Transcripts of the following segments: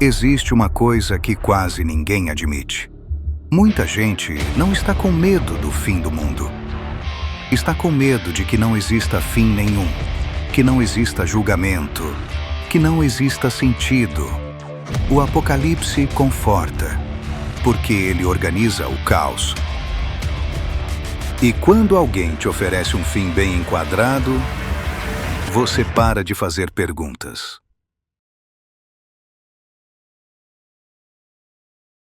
Existe uma coisa que quase ninguém admite. Muita gente não está com medo do fim do mundo. Está com medo de que não exista fim nenhum, que não exista julgamento, que não exista sentido. O Apocalipse conforta, porque ele organiza o caos. E quando alguém te oferece um fim bem enquadrado, você para de fazer perguntas.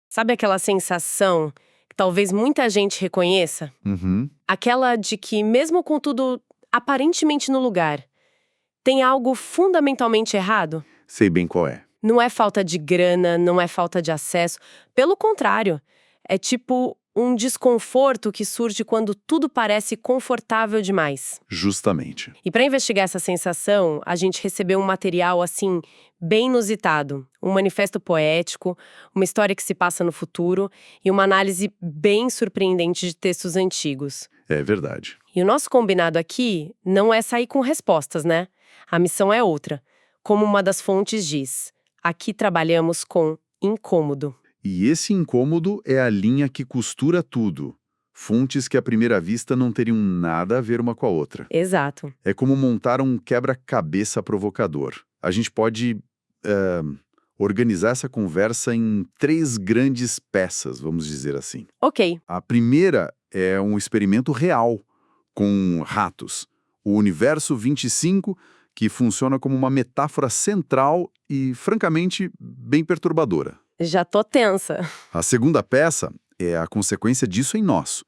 Sabe aquela sensação que talvez muita gente reconheça? Uhum. Aquela de que, mesmo com tudo aparentemente no lugar, tem algo fundamentalmente errado? Sei bem qual é. Não é falta de grana, não é falta de acesso. Pelo contrário, é tipo um desconforto que surge quando tudo parece confortável demais. Justamente. E para investigar essa sensação, a gente recebeu um material, assim, bem inusitado. Um manifesto poético, uma história que se passa no futuro e uma análise bem surpreendente de textos antigos. É verdade. E o nosso combinado aqui não é sair com respostas, né? A missão é outra. Como uma das fontes diz, aqui trabalhamos com incômodo. E esse incômodo é a linha que costura tudo. Fontes que à primeira vista não teriam nada a ver uma com a outra. Exato. É como montar um quebra-cabeça provocador. A gente pode organizar essa conversa em 3 grandes peças, vamos dizer assim. Ok. A primeira é um experimento real com ratos. O Universo 25, que funciona como uma metáfora central e, francamente, bem perturbadora. Já tô tensa. A segunda peça é a consequência disso em nós.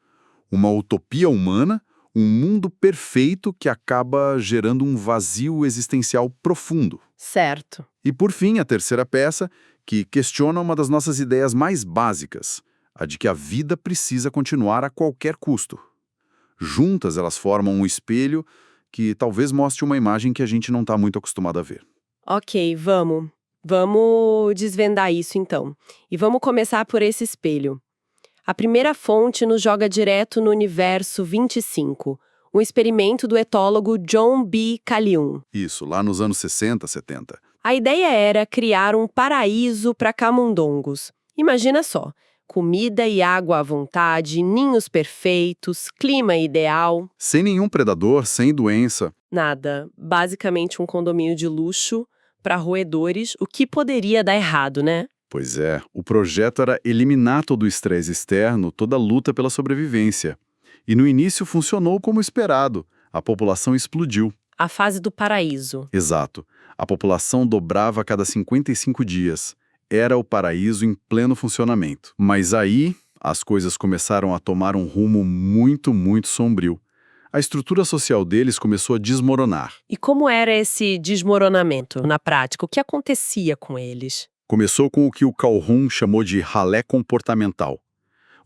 Uma utopia humana, um mundo perfeito que acaba gerando um vazio existencial profundo. Certo. E, por fim, a terceira peça, que questiona uma das nossas ideias mais básicas, a de que a vida precisa continuar a qualquer custo. Juntas, elas formam um espelho que talvez mostre uma imagem que a gente não está muito acostumado a ver. Ok, vamos. Vamos desvendar isso, então. E vamos começar por esse espelho. A primeira fonte nos joga direto no Universo 25, um experimento do etólogo John B. Calhoun. Isso, lá nos anos 60, 70. A ideia era criar um paraíso para camundongos. Imagina só, comida e água à vontade, ninhos perfeitos, clima ideal. Sem nenhum predador, sem doença. Nada, basicamente um condomínio de luxo para roedores, o que poderia dar errado, né? Pois é, o projeto era eliminar todo o estresse externo, toda a luta pela sobrevivência. E no início funcionou como esperado. A população explodiu. A fase do paraíso. Exato. A população dobrava a cada 55 dias. Era o paraíso em pleno funcionamento. Mas aí, as coisas começaram a tomar um rumo muito, muito sombrio. A estrutura social deles começou a desmoronar. E como era esse desmoronamento na prática? O que acontecia com eles? Começou com o que o Calhoun chamou de ralé comportamental.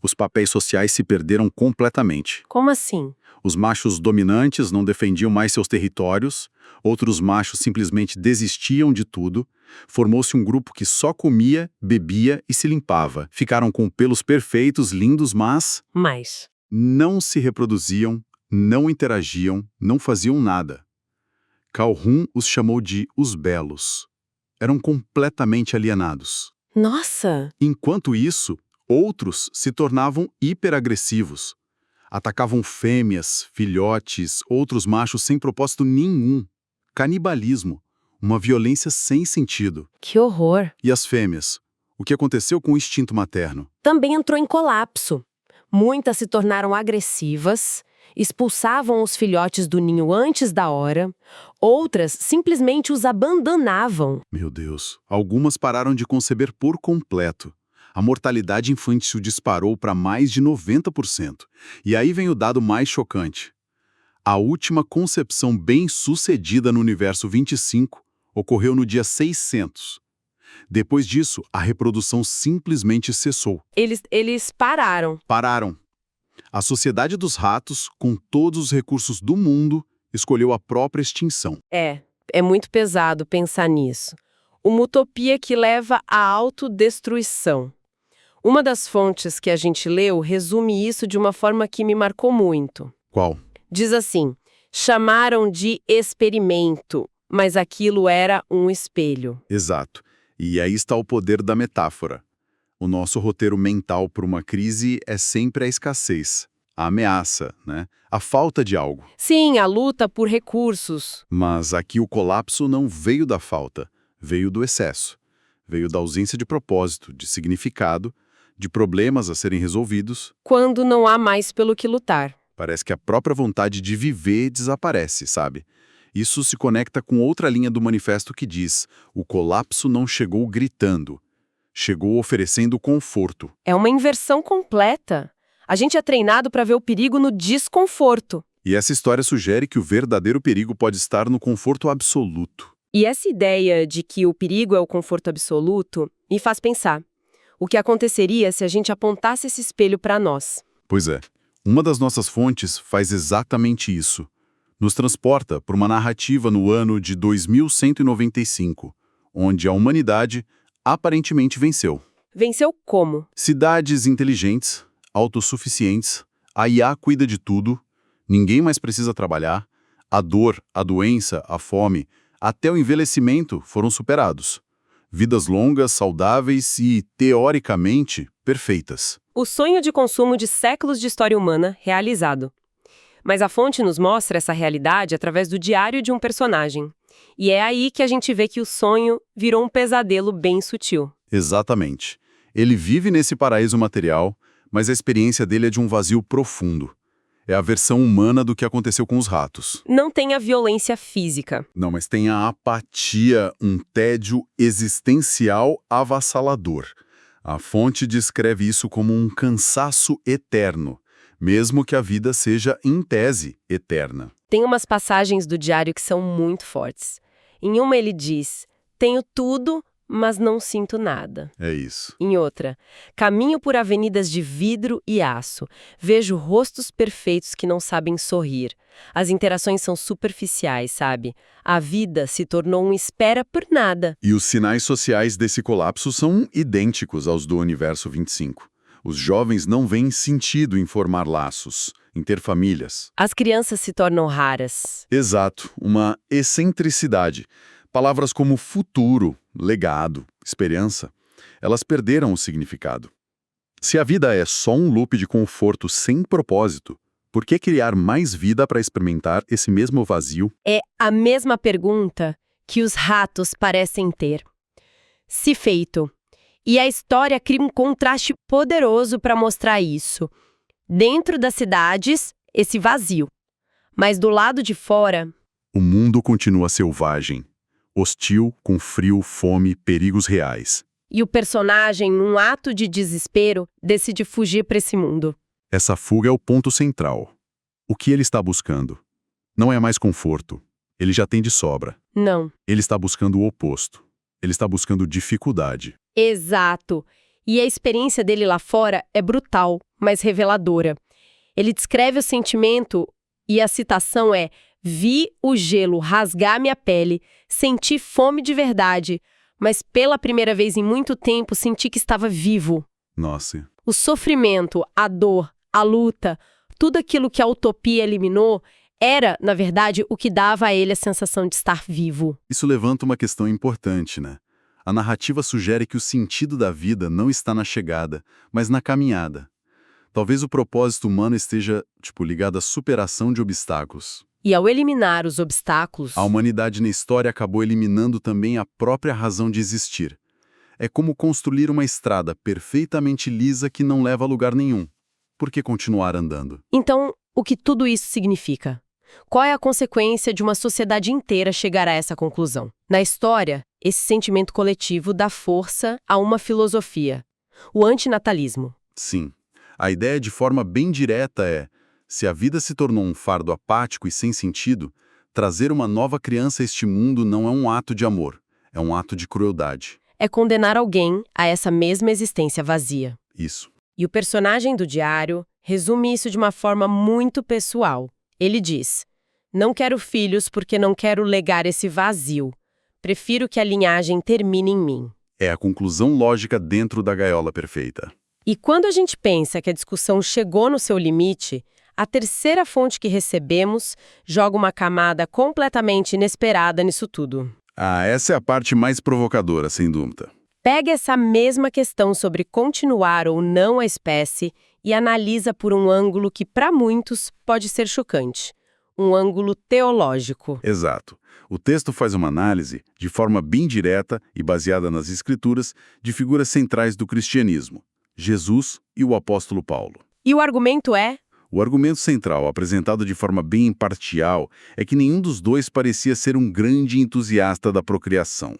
Os papéis sociais se perderam completamente. Como assim? Os machos dominantes não defendiam mais seus territórios, outros machos simplesmente desistiam de tudo, formou-se um grupo que só comia, bebia e se limpava. Ficaram com pelos perfeitos, lindos, mas não se reproduziam, não interagiam, não faziam nada. Calhoun os chamou de os belos. Eram completamente alienados. Nossa! Enquanto isso, outros se tornavam hiperagressivos. Atacavam fêmeas, filhotes, outros machos sem propósito nenhum. Canibalismo, uma violência sem sentido. Que horror! E as fêmeas? O que aconteceu com o instinto materno? Também entrou em colapso. Muitas se tornaram agressivas, expulsavam os filhotes do ninho antes da hora, outras simplesmente os abandonavam. Meu Deus, algumas pararam de conceber por completo. A mortalidade infantil disparou para mais de 90%. E aí vem o dado mais chocante. A última concepção bem-sucedida no Universo 25 ocorreu no dia 600. Depois disso, a reprodução simplesmente cessou. Eles pararam. Pararam. A Sociedade dos Ratos, com todos os recursos do mundo, escolheu a própria extinção. É muito pesado pensar nisso. Uma utopia que leva à autodestruição. Uma das fontes que a gente leu resume isso de uma forma que me marcou muito. Qual? Diz assim, chamaram de experimento, mas aquilo era um espelho. Exato. E aí está o poder da metáfora. O nosso roteiro mental para uma crise é sempre a escassez, a ameaça, né? A falta de algo. Sim, a luta por recursos. Mas aqui o colapso não veio da falta, veio do excesso. Veio da ausência de propósito, de significado, de problemas a serem resolvidos. Quando não há mais pelo que lutar. Parece que a própria vontade de viver desaparece, sabe? Isso se conecta com outra linha do manifesto que diz: o colapso não chegou gritando, chegou oferecendo conforto. É uma inversão completa. A gente é treinado para ver o perigo no desconforto. E essa história sugere que o verdadeiro perigo pode estar no conforto absoluto. E essa ideia de que o perigo é o conforto absoluto me faz pensar: o que aconteceria se a gente apontasse esse espelho para nós? Pois é, uma das nossas fontes faz exatamente isso. Nos transporta por uma narrativa no ano de 2195, onde a humanidade aparentemente venceu. Venceu como? Cidades inteligentes, autossuficientes, a IA cuida de tudo, ninguém mais precisa trabalhar, a dor, a doença, a fome, até o envelhecimento foram superados. Vidas longas, saudáveis e, teoricamente, perfeitas. O sonho de consumo de séculos de história humana realizado. Mas a fonte nos mostra essa realidade através do diário de um personagem. E é aí que a gente vê que o sonho virou um pesadelo bem sutil. Exatamente. Ele vive nesse paraíso material, mas a experiência dele é de um vazio profundo. É a versão humana do que aconteceu com os ratos. Não tem a violência física. Não, mas tem a apatia, um tédio existencial avassalador. A fonte descreve isso como um cansaço eterno, mesmo que a vida seja, em tese, eterna. Tem umas passagens do diário que são muito fortes. Em uma ele diz: tenho tudo, mas não sinto nada. É isso. Em outra: caminho por avenidas de vidro e aço. Vejo rostos perfeitos que não sabem sorrir. As interações são superficiais, sabe? A vida se tornou um espera por nada. E os sinais sociais desse colapso são idênticos aos do Universo 25. Os jovens não veem sentido em formar laços, em ter famílias. As crianças se tornam raras. Exato, uma excentricidade. Palavras como futuro, legado, esperança, elas perderam o significado. Se a vida é só um loop de conforto sem propósito, por que criar mais vida para experimentar esse mesmo vazio? É a mesma pergunta que os ratos parecem ter. Se feito. E a história cria um contraste poderoso para mostrar isso. Dentro das cidades, esse vazio. Mas do lado de fora... O mundo continua selvagem, hostil, com frio, fome, perigos reais. E o personagem, num ato de desespero, decide fugir para esse mundo. Essa fuga é o ponto central. O que ele está buscando? Não é mais conforto. Ele já tem de sobra. Não. Ele está buscando o oposto. Ele está buscando dificuldade. Exato. E a experiência dele lá fora é brutal, mas reveladora. Ele descreve o sentimento e a citação é: vi o gelo rasgar minha pele, senti fome de verdade, mas pela primeira vez em muito tempo senti que estava vivo. Nossa. O sofrimento, a dor, a luta, tudo aquilo que a utopia eliminou era, na verdade, o que dava a ele a sensação de estar vivo. Isso levanta uma questão importante, né? A narrativa sugere que o sentido da vida não está na chegada, mas na caminhada. Talvez o propósito humano esteja, ligado à superação de obstáculos. E ao eliminar os obstáculos... A humanidade na história acabou eliminando também a própria razão de existir. É como construir uma estrada perfeitamente lisa que não leva a lugar nenhum. Por que continuar andando? Então, o que tudo isso significa? Qual é a consequência de uma sociedade inteira chegar a essa conclusão? Na história, esse sentimento coletivo dá força a uma filosofia, o antinatalismo. Sim. A ideia de forma bem direta é: se a vida se tornou um fardo apático e sem sentido, trazer uma nova criança a este mundo não é um ato de amor, é um ato de crueldade. É condenar alguém a essa mesma existência vazia. Isso. E o personagem do diário resume isso de uma forma muito pessoal. Ele diz: não quero filhos porque não quero legar esse vazio. Prefiro que a linhagem termine em mim. É a conclusão lógica dentro da gaiola perfeita. E quando a gente pensa que a discussão chegou no seu limite, a terceira fonte que recebemos joga uma camada completamente inesperada nisso tudo. Ah, essa é a parte mais provocadora, sem dúvida. Pega essa mesma questão sobre continuar ou não a espécie e analisa por um ângulo que, para muitos, pode ser chocante. Um ângulo teológico. Exato. O texto faz uma análise, de forma bem direta e baseada nas Escrituras, de figuras centrais do cristianismo: Jesus e o apóstolo Paulo. E o argumento é? O argumento central, apresentado de forma bem imparcial, é que nenhum dos dois parecia ser um grande entusiasta da procriação.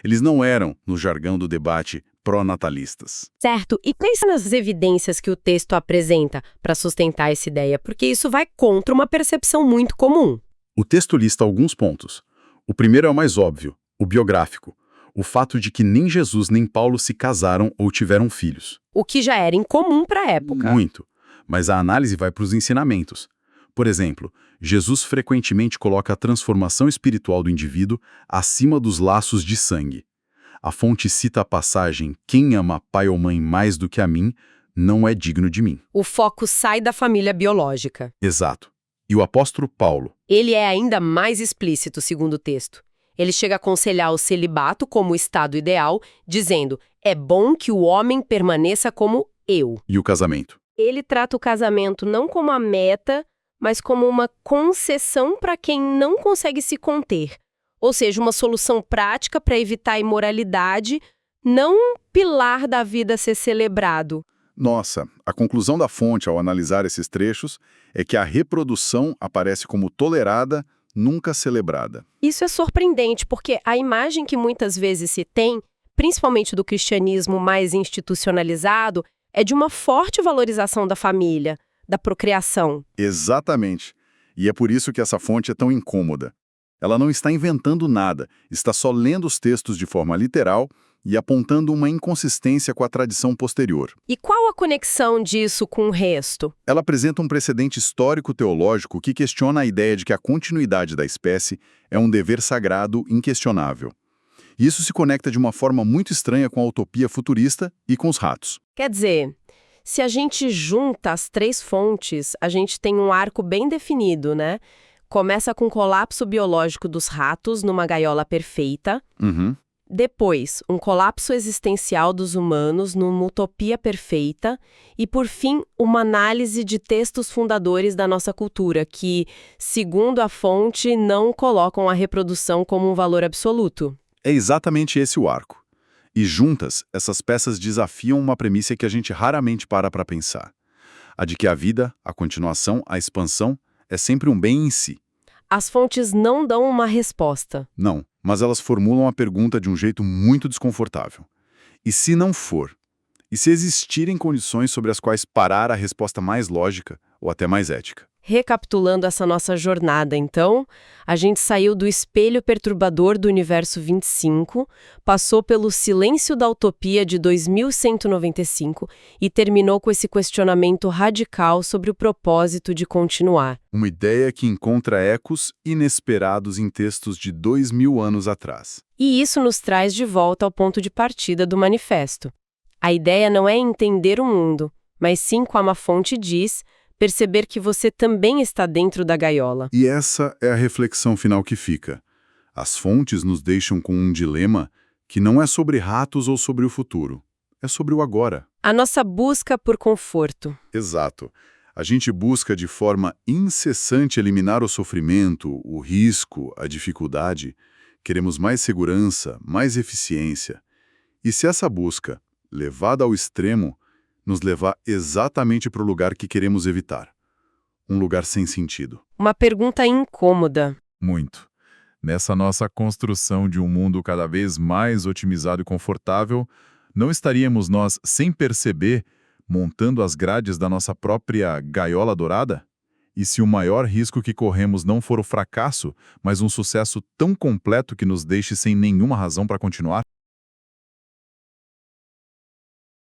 Eles não eram, no jargão do debate, pró-natalistas. Certo, e pensa nas evidências que o texto apresenta para sustentar essa ideia, porque isso vai contra uma percepção muito comum. O texto lista alguns pontos. O primeiro é o mais óbvio, o biográfico. O fato de que nem Jesus nem Paulo se casaram ou tiveram filhos. O que já era incomum para a época. Muito. Mas a análise vai para os ensinamentos. Por exemplo, Jesus frequentemente coloca a transformação espiritual do indivíduo acima dos laços de sangue. A fonte cita a passagem: "Quem ama pai ou mãe mais do que a mim, não é digno de mim." O foco sai da família biológica. Exato. E o apóstolo Paulo? Ele é ainda mais explícito, segundo o texto. Ele chega a aconselhar o celibato como o estado ideal, dizendo: é bom que o homem permaneça como eu. E o casamento? Ele trata o casamento não como a meta, mas como uma concessão para quem não consegue se conter. Ou seja, uma solução prática para evitar a imoralidade, não um pilar da vida a ser celebrado. Nossa, a conclusão da fonte ao analisar esses trechos é que a reprodução aparece como tolerada, nunca celebrada. Isso é surpreendente, porque a imagem que muitas vezes se tem, principalmente do cristianismo mais institucionalizado, é de uma forte valorização da família, da procriação. Exatamente. E é por isso que essa fonte é tão incômoda. Ela não está inventando nada, está só lendo os textos de forma literal e apontando uma inconsistência com a tradição posterior. E qual a conexão disso com o resto? Ela apresenta um precedente histórico-teológico que questiona a ideia de que a continuidade da espécie é um dever sagrado inquestionável. E isso se conecta de uma forma muito estranha com a utopia futurista e com os ratos. Quer dizer, se a gente junta as três fontes, a gente tem um arco bem definido, né? Começa com o colapso biológico dos ratos numa gaiola perfeita. Uhum. Depois, um colapso existencial dos humanos numa utopia perfeita. E, por fim, uma análise de textos fundadores da nossa cultura que, segundo a fonte, não colocam a reprodução como um valor absoluto. É exatamente esse o arco. E juntas, essas peças desafiam uma premissa que a gente raramente para pensar. A de que a vida, a continuação, a expansão, é sempre um bem em si. As fontes não dão uma resposta. Não, mas elas formulam a pergunta de um jeito muito desconfortável. E se não for? E se existirem condições sobre as quais parar a resposta mais lógica ou até mais ética? Recapitulando essa nossa jornada, então, a gente saiu do espelho perturbador do universo 25, passou pelo silêncio da utopia de 2195 e terminou com esse questionamento radical sobre o propósito de continuar. Uma ideia que encontra ecos inesperados em textos de 2000 anos atrás. E isso nos traz de volta ao ponto de partida do manifesto. A ideia não é entender o mundo, mas sim, como a fonte diz, perceber que você também está dentro da gaiola. E essa é a reflexão final que fica. As fontes nos deixam com um dilema que não é sobre ratos ou sobre o futuro. É sobre o agora. A nossa busca por conforto. Exato. A gente busca de forma incessante eliminar o sofrimento, o risco, a dificuldade. Queremos mais segurança, mais eficiência. E se essa busca, levada ao extremo, nos levar exatamente para o lugar que queremos evitar. Um lugar sem sentido. Uma pergunta incômoda. Muito. Nessa nossa construção de um mundo cada vez mais otimizado e confortável, não estaríamos nós, sem perceber, montando as grades da nossa própria gaiola dourada? E se o maior risco que corremos não for o fracasso, mas um sucesso tão completo que nos deixe sem nenhuma razão para continuar?